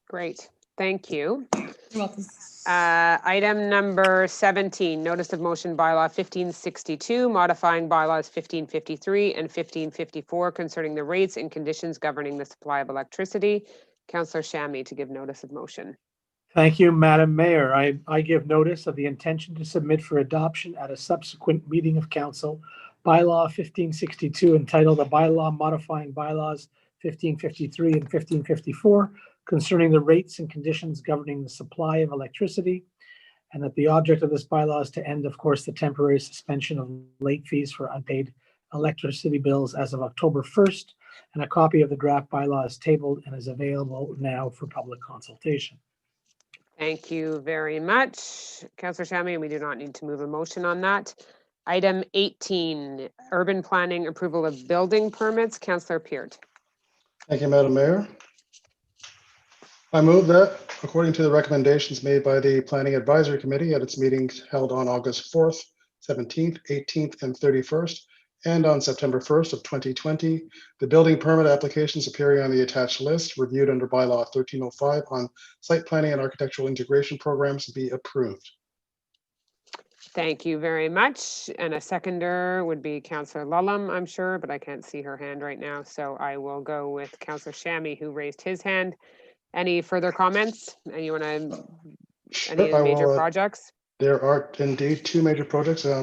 Great. Thank you. You're welcome. Item number 17, notice of motion bylaw 1562, modifying bylaws 1553 and 1554 concerning the rates and conditions governing the supply of electricity. Councillor Shammy to give notice of motion. Thank you, Madam Mayor. I give notice of the intention to submit for adoption at a subsequent meeting of council bylaw 1562 entitled a bylaw modifying bylaws 1553 and 1554 concerning the rates and conditions governing the supply of electricity, and that the object of this bylaw is to end, of course, the temporary suspension of late fees for unpaid electricity bills as of October 1st, and a copy of the draft bylaw is tabled and is available now for public consultation. Thank you very much, Councillor Shammy, and we do not need to move a motion on that. Item 18, urban planning approval of building permits. Councillor Peart. Thank you, Madam Mayor. I move that, according to the recommendations made by the Planning Advisory Committee at its meetings held on August 4th, 17th, 18th, and 31st, and on September 1st of 2020, the building permit applications appearing on the attached list reviewed under bylaw 1305 on site planning and architectural integration programs be approved. Thank you very much. And a seconder would be Councillor Lulham, I'm sure, but I can't see her hand right now. So I will go with Councillor Shammy, who raised his hand. Any further comments? Any major projects? There are indeed two major projects, a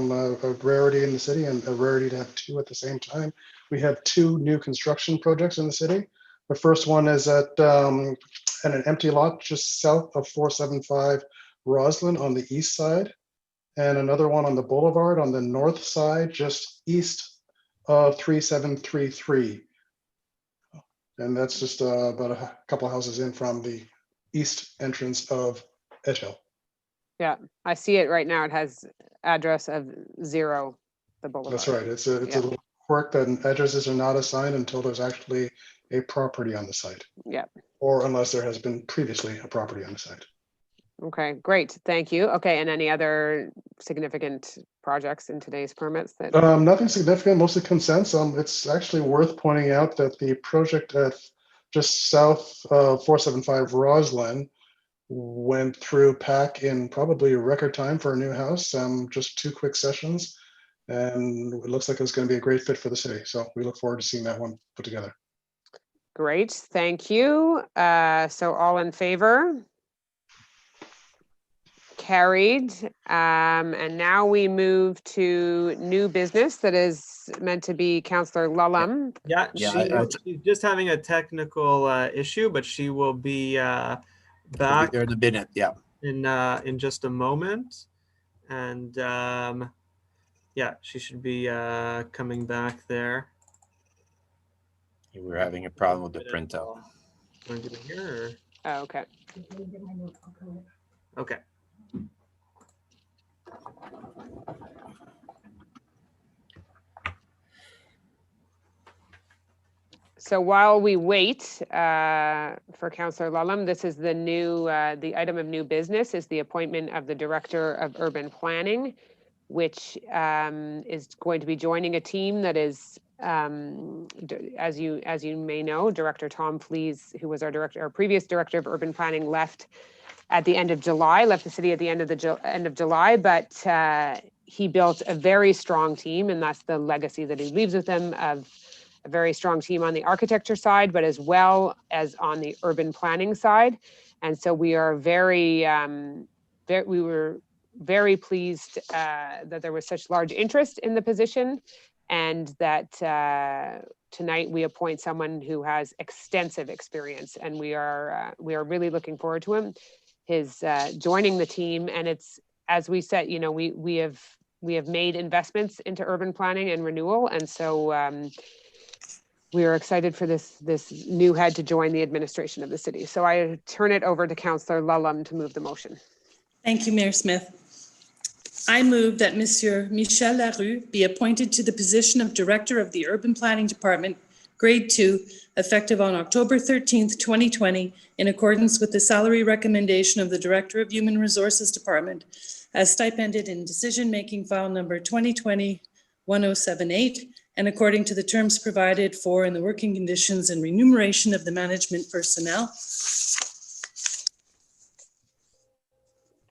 rarity in the city and a rarity to have two at the same time. We have two new construction projects in the city. The first one is at an empty lot just south of 475 Roslyn on the east side, and another one on the boulevard on the north side, just east of 3733. And that's just about a couple of houses in from the east entrance of Edgehill. Yeah, I see it right now. It has address of 0, the boulevard. That's right. It's a little quirk that addresses are not assigned until there's actually a property on the site. Yeah. Or unless there has been previously a property on the site. Okay, great. Thank you. Okay, and any other significant projects in today's permits? That nothing significant, mostly consents. It's actually worth pointing out that the project at just south of 475 Roslyn went through PAC in probably a record time for a new house. Just 2 quick sessions, and it looks like it's going to be a great fit for the city. So we look forward to seeing that one put together. Great, thank you. So all in favor? Carried. And now we move to new business that is meant to be Councillor Lulham. Yeah, she's just having a technical issue, but she will be back there in a minute. Yeah, in just a moment, and yeah, she should be coming back there. we're having a problem with the printout. Want to get in here? Or? Oh, okay. Okay. So while we wait for Councillor Lulham, this is the new, the item of new business is the appointment of the Director of Urban Planning. which is going to be joining a team that is, as you may know, Director Tom Flees, who was our previous Director of Urban Planning, left at the end of July, left the city at the end of July, but he built a very strong team, and that's the legacy that he leaves with him, of a very strong team on the architecture side, but as well as on the urban planning side. And so we are we were very pleased that there was such large interest in the position, and that tonight we appoint someone who has extensive experience, and we are really looking forward to his joining the team. And it's, as we said, you know, we have made investments into urban planning and renewal, and so we are excited for this new head to join the administration of the city. So I turn it over to Councillor Lulham to move the motion. Thank you, Mayor Smith. I move that Monsieur Michel Larue be appointed to the position of Director of the Urban Planning Department, Grade 2, effective on October 13th, 2020, in accordance with the salary recommendation of the Director of Human Resources Department, as stipended in decision-making file number 2020-1078, and according to the terms provided for in the working conditions and remuneration of the management personnel.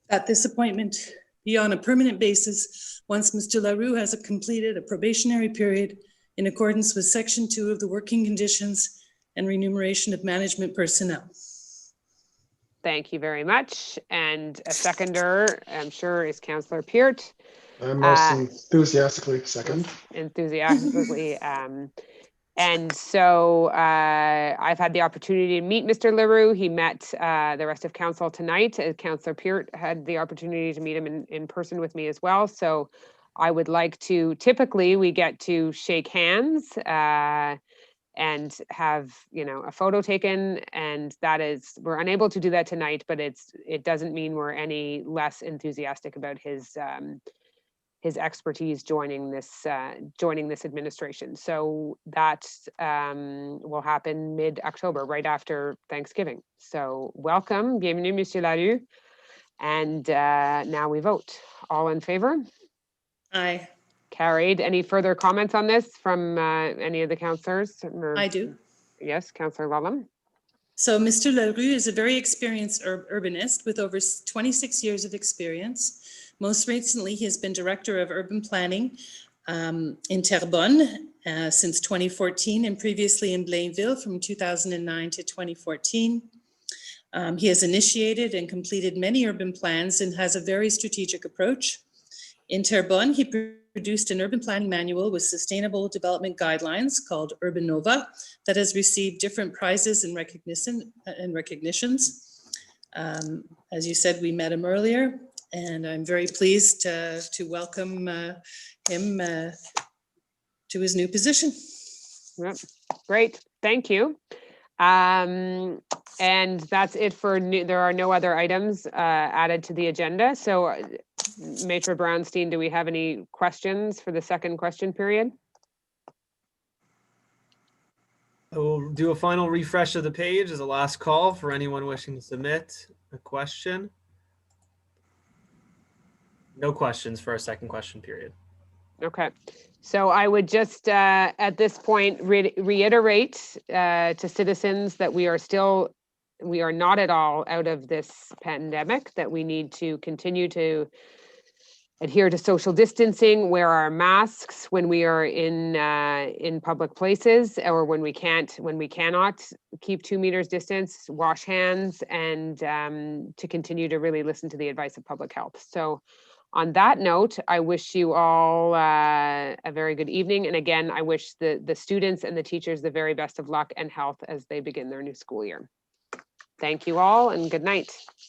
That this appointment be on a permanent basis once Mr. Larue has completed a probationary period in accordance with Section 2 of the working conditions and remuneration of management personnel. Thank you very much. And a seconder, I'm sure, is Councillor Peart. I most enthusiastically second. Enthusiastically. And so I've had the opportunity to meet Mr. Larue. He met the rest of council tonight. Councillor Peart had the opportunity to meet him in person with me as well. So I would like to, typically we get to shake hands and have, you know, a photo taken, and that is, we're unable to do that tonight, but it doesn't mean we're any less enthusiastic about his expertise joining this administration. So that will happen mid-October, right after Thanksgiving. So welcome, bienvenue, Monsieur Larue. And now we vote. All in favor? Aye. Carried. Any further comments on this from any of the councillors? I do. Yes, Councillor Lulham. So Mr. Larue is a very experienced urbanist with over 26 years of experience. Most recently, he has been Director of Urban Planning in Terrebonne since 2014, and previously in Blainville from 2009 to 2014. He has initiated and completed many urban plans and has a very strategic approach. In Terrebonne, he produced an urban planning manual with sustainable development guidelines called Urban Nova that has received different prizes and recognitions. As you said, we met him earlier, and I'm very pleased to welcome him to his new position. Yep. Great, thank you. And that's it for new. There are no other items added to the agenda. So Maitre Brownstein, do we have any questions for the second question period? I will do a final refresh of the page as a last call for anyone wishing to submit a question. No questions for our second question period. Okay, so I would just at this point reiterate to citizens that we are not at all out of this pandemic, that we need to continue to adhere to social distancing, wear our masks when we are in public places, or when we cannot keep 2 meters distance, wash hands, and to continue to really listen to the advice of public health. So on that note, I wish you all a very good evening. And again, I wish the students and the teachers the very best of luck and health as they begin their new school year. Thank you all, and good night.